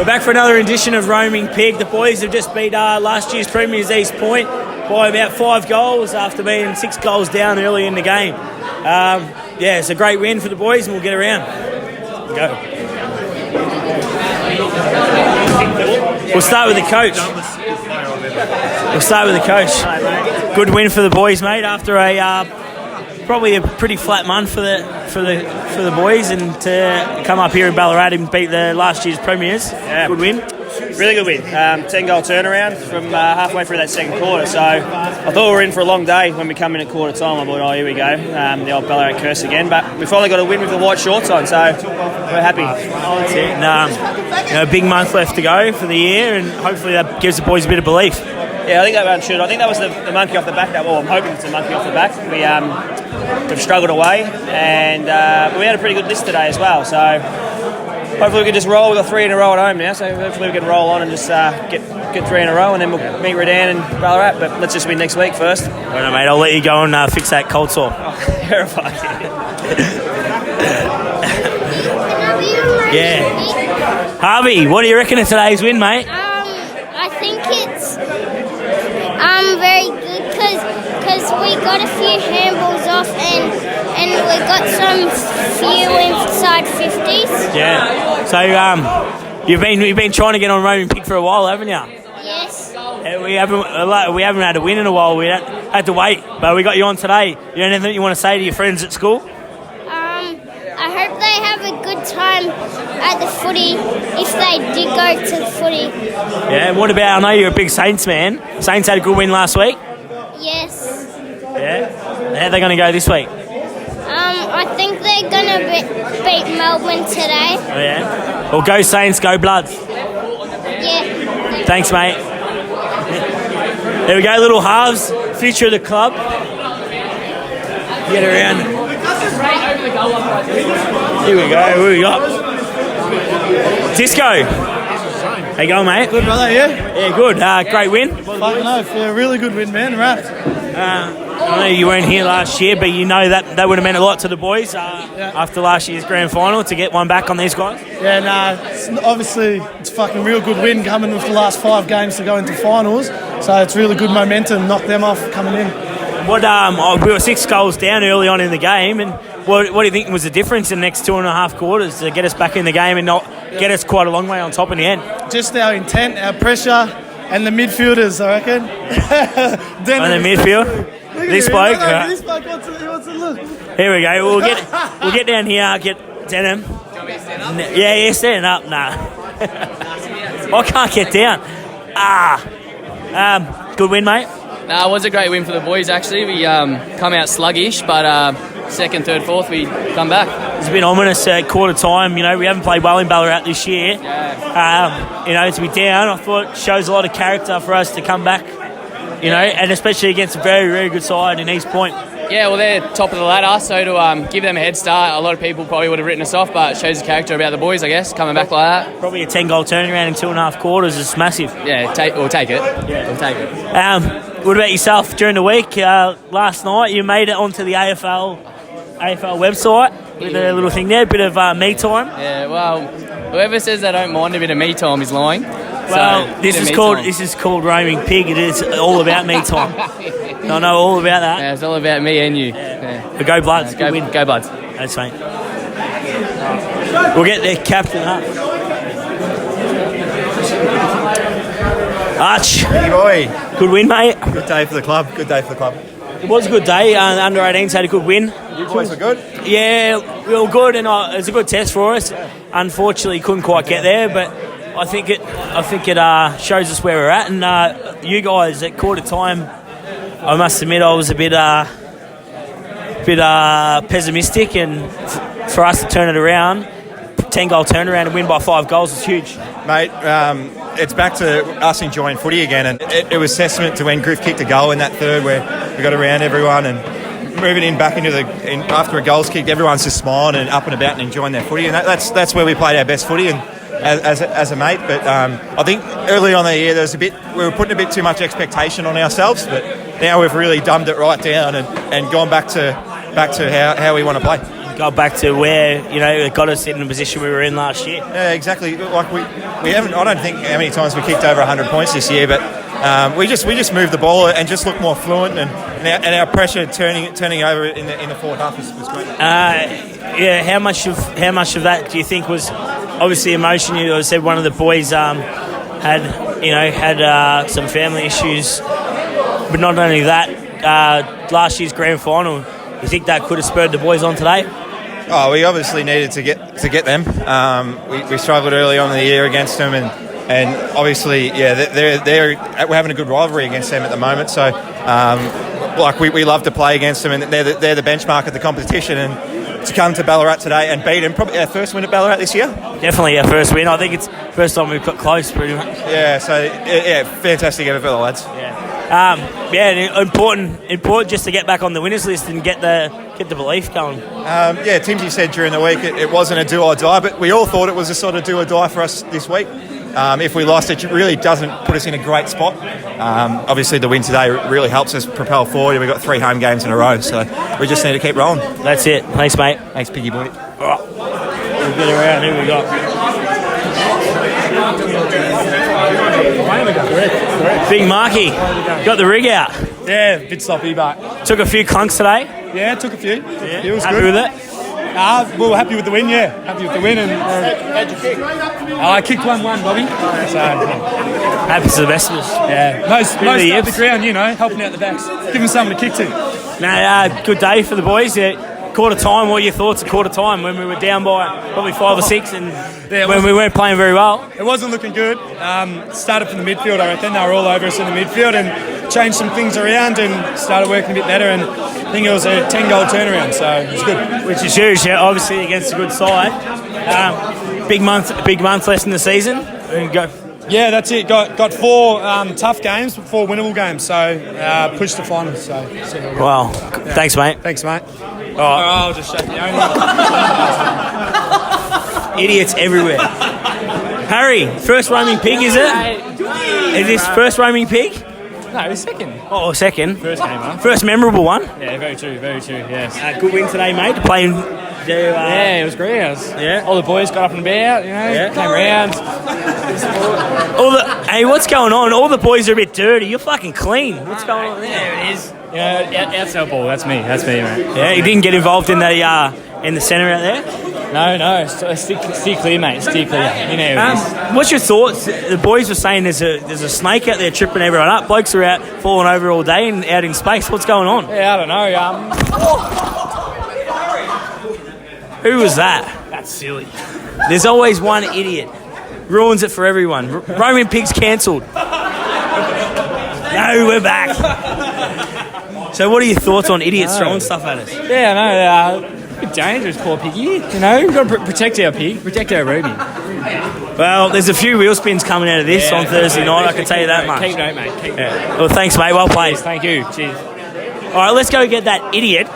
We're back for another edition of Roaming Pig. The boys have just beat last year's premiers East Point by about 5 goals after being 6 goals down early in the game. It's a great win for the boys, and we'll get around. Go. We'll start with the coach. Good win for the boys, mate, after probably a pretty flat month for the boys, and to come up here in Ballarat and beat the last year's premiers. Yeah. Good win. Really good win. 10-goal turnaround from halfway through that second quarter. So I thought we were in for a long day when we come in at quarter time. I thought, oh, here we go, the old Ballarat curse again. But we finally got a win with the white shorts on, so we're happy. That's it. And, a big month left to go for the year, and hopefully that gives the boys a bit of belief. Yeah, I think that should. I think that was the monkey off the back. I'm hoping it's the monkey off the back. We've struggled away, and we had a pretty good list today as well. So hopefully we can just roll. We've got 3 in a row at home now, so hopefully we can roll on and just get 3 in a row, and then we'll meet Redan and Ballarat. But let's just win next week first. Well, mate, I'll let you go and fix that cold sore. Terrified. Yeah. Harvey, what do you reckon of today's win, mate? I think it's very good because we got a few handballs off and we got some few inside 50s. Yeah. So you've been trying to get on Roaming Pig for a while, haven't you? Yes. We haven't had a win in a while. We had to wait, but we got you on today. You got anything you want to say to your friends at school? I hope they have a good time at the footy if they did go to the footy. Yeah, and what about, I know you're a big Saints man. Saints had a good win last week. Yes. Yeah? How are they going to go this week? I think they're going to beat Melbourne today. Oh, yeah? Well, go Saints, go Bloods. Yeah. Thanks, mate. There we go, little halves, future of the club. Get around. Here we go, who we got? Disco. How you going, mate? Good, brother, yeah? Yeah, good. Great win. Fucking oath, yeah, really good win, man. Wrapped. I know you weren't here last year, but you know that would have meant a lot to the boys after last year's grand final to get one back on these guys. Yeah, obviously it's a fucking real good win coming with the last 5 games to go into finals. So it's really good momentum, knock them off coming in. What we were 6 goals down early on in the game, and what do you think was the difference in the next 2.5 quarters to get us back in the game and not get us quite a long way on top in the end? Just our intent, our pressure, and the midfielders, I reckon. And the midfield? This bloke? This bloke wants to look. Here we go. We'll get down here, get Denham. Yeah, standing up. Nah. I can't get down. Good win, mate. It was a great win for the boys, actually. We come out sluggish, but second, third, fourth, we come back. It's a bit ominous at quarter time. You know, we haven't played well in Ballarat this year. Yeah. To be down, I thought shows a lot of character for us to come back, and especially against a very, very good side in East Point. Yeah, well, they're top of the ladder, so to give them a head start, a lot of people probably would have written us off, but it shows the character about the boys, I guess, coming back like that. Probably a 10-goal turnaround in 2.5 quarters is massive. Yeah, we'll take it. Yeah, we'll take it. What about yourself during the week? Last night you made it onto the AFL website with a little thing there, a bit of me time. Yeah, well, whoever says they don't mind a bit of me time is lying. Well, so, this is called Roaming Pig. It is all about me time. I know all about that. Yeah, it's all about me and you. Yeah. But go Bloods. Go Bloods. That's mate. We'll get their captain up. Arch. Hey boy. Good win, mate. Good day for the club. It was a good day. Under 18s had a good win. You boys were good? Yeah, we were good, and it was a good test for us. Unfortunately, couldn't quite get there, but I think it shows us where we're at. And you guys at quarter time, I must admit, I was a bit pessimistic, and for us to turn it around, 10-goal turnaround and win by 5 goals is huge. Mate, it's back to us enjoying footy again, and it was testament to when Griff kicked a goal in that third where we got around everyone and moving in back after a goal's kicked, everyone's just smiling and up and about and enjoying their footy, and that's where we played our best footy and as a mate. But I think early on in the year we were putting a bit too much expectation on ourselves, but now we've really dumbed it right down and gone back to how we want to play. got back to where it got us in the position we were in last year. Yeah, exactly. Like we haven't. I don't think how many times we kicked over 100 points this year, but we just moved the ball and just looked more fluent, and our pressure turning over in the fourth half was great. Yeah, how much of that do you think was obviously emotion? You said one of the boys had some family issues, but not only that, last year's grand final. You think that could have spurred the boys on today? Oh, we obviously needed to get them. We struggled early on in the year against them, and obviously, we're having a good rivalry against them at the moment. So, we love to play against them, and they're the benchmark of the competition. And to come to Ballarat today and beat them, probably our first win at Ballarat this year. Definitely our first win. I think it's the first time we've got close, pretty much. Yeah. So fantastic effort for the lads. Important just to get back on the winners list and get the belief going. Timsy said during the week it wasn't a do or die, but we all thought it was a sort of do or die for us this week. If we lost, it really doesn't put us in a great spot. Obviously, the win today really helps us propel forward. We've got 3 home games in a row, so we just need to keep rolling. That's it. Thanks, mate. Thanks, Piggy boy. All right. We'll get around. Who we got? Big Marky. Got the rig out. Yeah, a bit sloppy, but Took a few clunks today. yeah, took a few. Yeah. It was Happy good. with it? We were happy with the win, yeah. Happy with the win. And how'd you kick? I kicked 1-1, Bobby. So, Happens to the best of us. yeah. Most the of the yips. ground, helping out the backs. Give them something to kick to. Good day for the boys. Quarter time, what are your thoughts at quarter time when we were down by probably 5 or 6 and when we weren't playing very well? It wasn't looking good. Started from the midfield, I reckon. They were all over us in the midfield and changed some things around and started working a bit better. And I think it was a 10-goal turnaround, so it was good. Which is huge, obviously against a good side. Big month less in the season. And go. Yeah, that's it. Got 4 tough games, but 4 winnable games. So pushed to finals. So Wow. Thanks, mate. thanks, mate. All right. I'll just shake the Idiots everywhere. Harry, first roaming pig, is it? Is this first roaming pig? No, it was second. Oh, second. First game, huh? First memorable one. Yeah, very true, yes. Good win today, mate. Playing. Yeah, it was great. All the boys got up and about, came around. Hey, what's going on? All the boys are a bit dirty. You're fucking clean. What's going on there? There it is. Outside ball, that's me, mate. Yeah, you didn't get involved in the centre out there? No, steer clear, mate, steer clear. You know how it is. What's your thoughts? The boys were saying there's a snake out there tripping everyone up. Blokes are out falling over all day and out in space. What's going on? Yeah, I don't know. Who was that? That's silly. There's always one idiot. Ruins it for everyone. Roman Pig's cancelled. No, we're back. So what are your thoughts on idiots throwing stuff at us? Yeah, I know. A bit dangerous, poor piggy. We've got to protect our pig, protect our Ruby. Well, there's a few wheel spins coming out of this on Thursday night, I can tell you that much. Keep note, mate. Keep note. Well, thanks, mate. Well played. Thank you. Cheers. All right, let's go get that idiot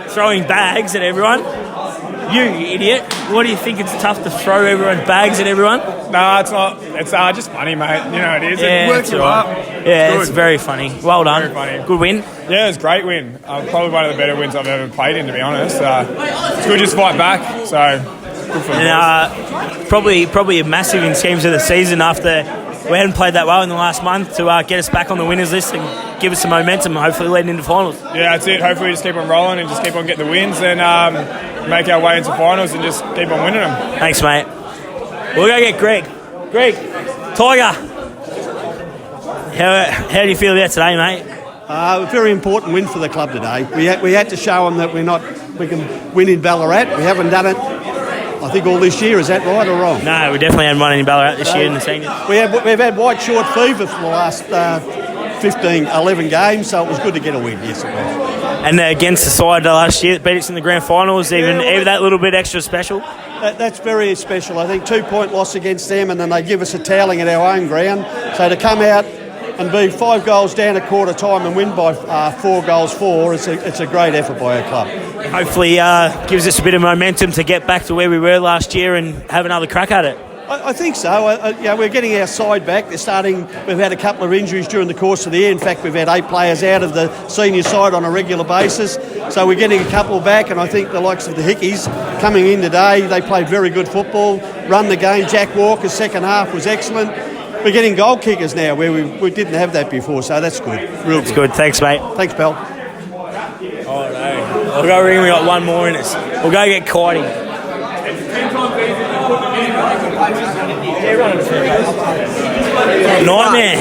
throwing bags at everyone. You idiot. What do you think? It's tough to throw everyone bags at everyone? No, it's not. It's just funny, mate. You know it is. Yeah, It works you up. Yeah, Good. it's very funny. Well done. Very funny. Good win. Yeah, it was a great win. Probably one of the better wins I've ever played in, to be honest. It's good just to fight back. So good for the boys. Probably a massive in terms of the season after we hadn't played that well in the last month to get us back on the winners list and give us some momentum, hopefully leading into finals. Yeah, that's it. Hopefully we just keep on rolling and just keep on getting the wins and make our way into finals and just keep on winning them. Thanks, mate. We'll go get Greg. Greg, Tiger. How do you feel about today, mate? A very important win for the club today. We had to show them that we can win in Ballarat. We haven't done it, I think, all this year. Is that right or wrong? No, we definitely hadn't won any Ballarat this year in the seniors. We've had white short fever for the last 11 games, so it was good to get a win. Yes, it was. And against the side last year that beat us in the grand finals, even that little bit extra special. That's very special. I think 2-point loss against them, and then they give us a toweling at our own ground. So to come out and be 5 goals down at quarter time and win by 4 goals, it's a great effort by our club. Hopefully gives us a bit of momentum to get back to where we were last year and have another crack at it. I think so. We're getting our side back. They're starting. We've had a couple of injuries during the course of the year. In fact, we've had 8 players out of the senior side on a regular basis. So we're getting a couple back, and I think the likes of the Hickeys coming in today, they played very good football, run the game. Jack Walker's second half was excellent. We're getting goal kickers now where we didn't have that before, so that's good. Real It's good. Thanks, mate. Thanks, pal. Oh, no. We'll go ring. We got one more in us. We'll go get Kighty. Nightmare.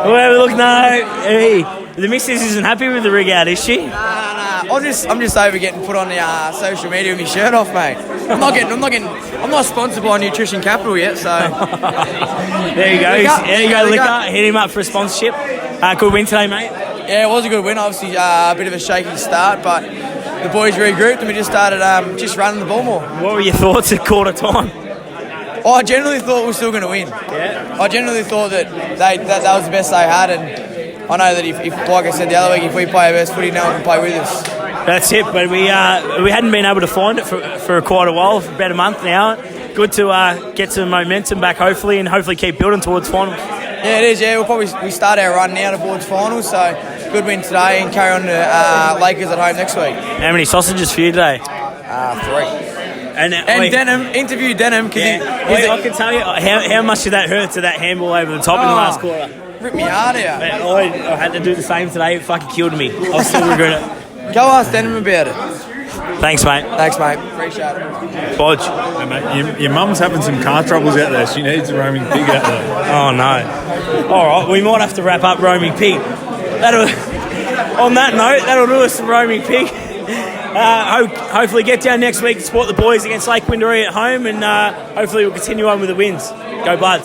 Well, have a look. No. Hey, the missus isn't happy with the rig out, is she? Nah. I'm just over getting put on the social media with my shirt off, mate. I'm not sponsored by Nutrition Capital yet, so. There you go. There you go, Liquor. Hit him up for a sponsorship. Good win today, mate. Yeah, it was a good win. Obviously, a bit of a shaky start, but the boys regrouped and we just started just running the ball more. What were your thoughts at quarter time? I generally thought we were still going to win. Yeah. I generally thought that that was the best they had, and I know that if like I said the other week, if we play our best footy, no one can play with us. That's it, but we hadn't been able to find it for quite a while, for about a month now. Good to get some momentum back, hopefully, and hopefully keep building towards finals. Yeah, it is. Yeah, we start our run now towards finals, so good win today and carry on to Lakers at home next week. How many sausages for you today? 3. And wait, Denham, interview Denham. I can tell you how much did that hurt to that handball over the top in the last quarter. Ripped me heart out. Man, I had to do the same today. It fucking killed me. I still regret it. Go ask Denham about it. Thanks, mate. Thanks, mate. Appreciate it. Bodge. Hey, mate, your mum's having some car troubles out there. She needs a roaming pig out there. Oh, no. All right, we might have to wrap up roaming pig. On that note, that'll do us some roaming pig. Hopefully get down next week and support the boys against Lake Windaree at home, and hopefully we'll continue on with the wins. Go Bloods.